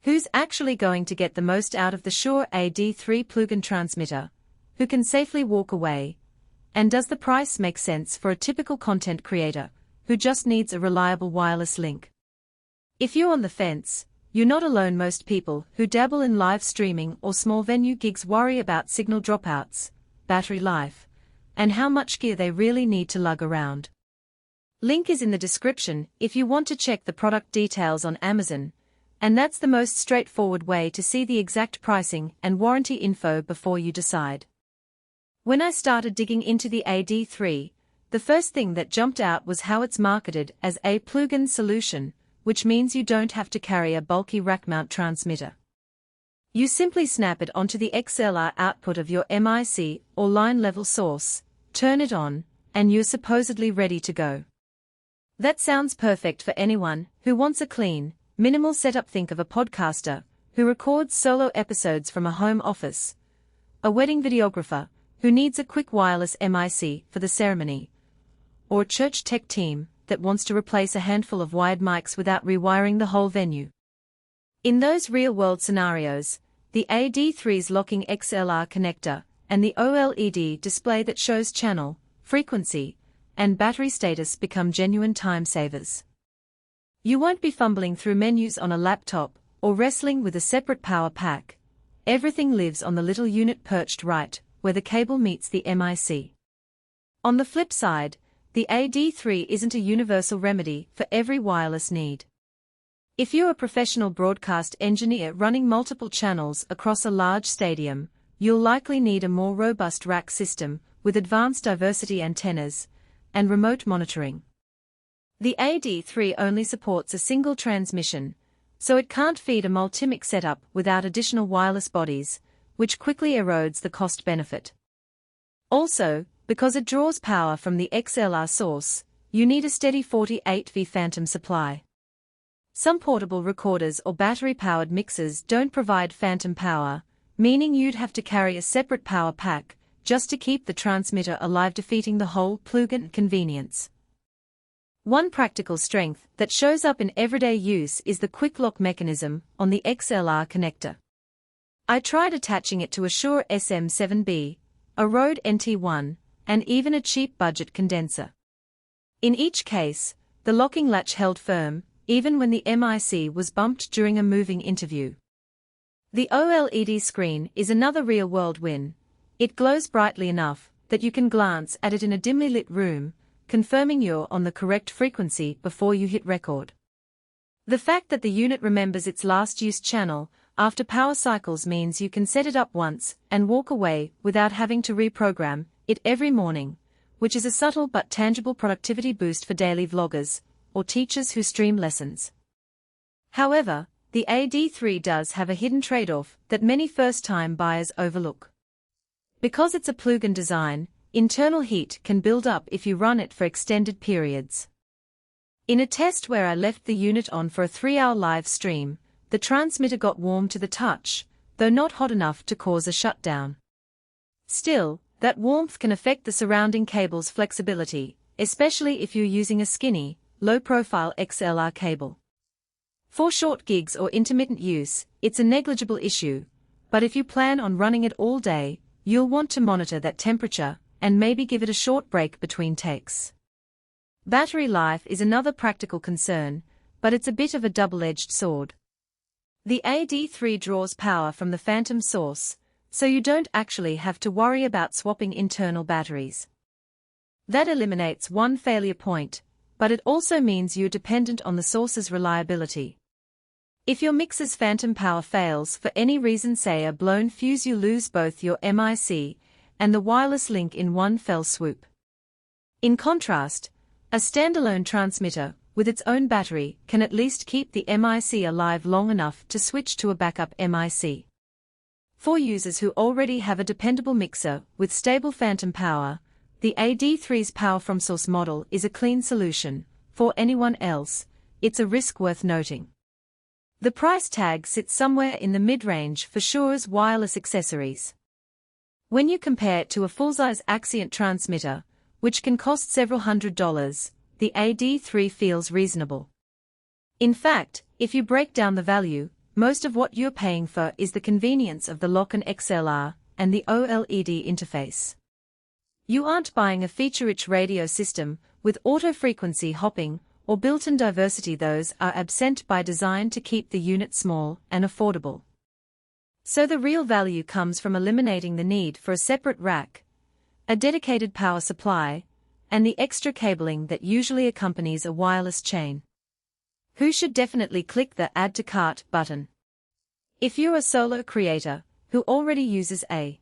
Who's actually going to get the most out of the Shure AD3 plug-in transmitter? Who can safely walk away? And does the price make sense for a typical content creator who just needs a reliable wireless link? If you're on the fence, you're not alone. Most people who dabble in live streaming or small venue gigs worry about signal dropouts, battery life, and how much gear they really need to lug around. Link is in the description if you want to check the product details on Amazon, and that's the most straightforward way to see the exact pricing and warranty info before you decide. When I started digging into the AD3, the first thing that jumped out was how it's marketed as a plug-in solution, which means you don't have to carry a bulky rack-mount transmitter. You simply snap it onto the XLR output of your MIC or line-level source, turn it on, and you're supposedly ready to go. That sounds perfect for anyone who wants a clean, minimal setup. Think of a podcaster who records solo episodes from a home office, a wedding videographer who needs a quick wireless MIC for the ceremony, or a church tech team that wants to replace a handful of wired mics without rewiring the whole venue. In those real-world scenarios, the AD3's locking XLR connector and the OLED display that shows channel, frequency, and battery status become genuine time savers. You won't be fumbling through menus on a laptop or wrestling with a separate power pack. Everything lives on the little unit perched right where the cable meets the MIC. On the flip side, the AD3 isn't a universal remedy for every wireless need. If you're a professional broadcast engineer running multiple channels across a large stadium, you'll likely need a more robust rack system with advanced diversity antennas and remote monitoring. The AD3 only supports a single transmission, so it can't feed a multimic setup without additional wireless bodies, which quickly erodes the cost-benefit. Also, because it draws power from the XLR source, you need a steady 48V phantom supply. Some portable recorders or battery-powered mixers don't provide phantom power, meaning you'd have to carry a separate power pack just to keep the transmitter alive, defeating the whole plug-in convenience. One practical strength that shows up in everyday use is the quick lock mechanism on the XLR connector. I tried attaching it to a Shure SM7B, a Rode NT1, and even a cheap budget condenser. In each case, the locking latch held firm, even when the MIC was bumped during a moving interview. The OLED screen is another real-world win. It glows brightly enough that you can glance at it in a dimly lit room, confirming you're on the correct frequency before you hit record. The fact that the unit remembers its last used channel after power cycles means you can set it up once and walk away without having to reprogram it every morning, which is a subtle but tangible productivity boost for daily vloggers or teachers who stream lessons. However, the AD3 does have a hidden trade-off that many first-time buyers overlook. Because it's a plug-in design, internal heat can build up if you run it for extended periods. In a test where I left the unit on for a 3-hour live stream, the transmitter got warm to the touch, though not hot enough to cause a shutdown. Still, that warmth can affect the surrounding cable's flexibility, especially if you're using a skinny, low-profile XLR cable. For short gigs or intermittent use, it's a negligible issue, but if you plan on running it all day, you'll want to monitor that temperature and maybe give it a short break between takes. Battery life is another practical concern, but it's a bit of a double-edged sword. The AD3 draws power from the phantom source, so you don't actually have to worry about swapping internal batteries. That eliminates one failure point, but it also means you're dependent on the source's reliability. If your mixer's phantom power fails for any reason, say a blown fuse, you lose both your MIC and the wireless link in one fell swoop. In contrast, a standalone transmitter with its own battery can at least keep the MIC alive long enough to switch to a backup MIC. For users who already have a dependable mixer with stable phantom power, the AD3's power from source model is a clean solution. For anyone else, it's a risk worth noting. The price tag sits somewhere in the mid-range for Shure's wireless accessories. When you compare it to a full-size Axient transmitter, which can cost several $100s, the AD3 feels reasonable. In fact, if you break down the value, most of what you're paying for is the convenience of the lock-on XLR and the OLED interface. You aren't buying a feature-rich radio system with auto-frequency hopping or built-in diversity. Those are absent by design to keep the unit small and affordable. So the real value comes from eliminating the need for a separate rack, a dedicated power supply, and the extra cabling that usually accompanies a wireless chain. Who should definitely click the Add to Cart button? If you're a solo creator who already uses a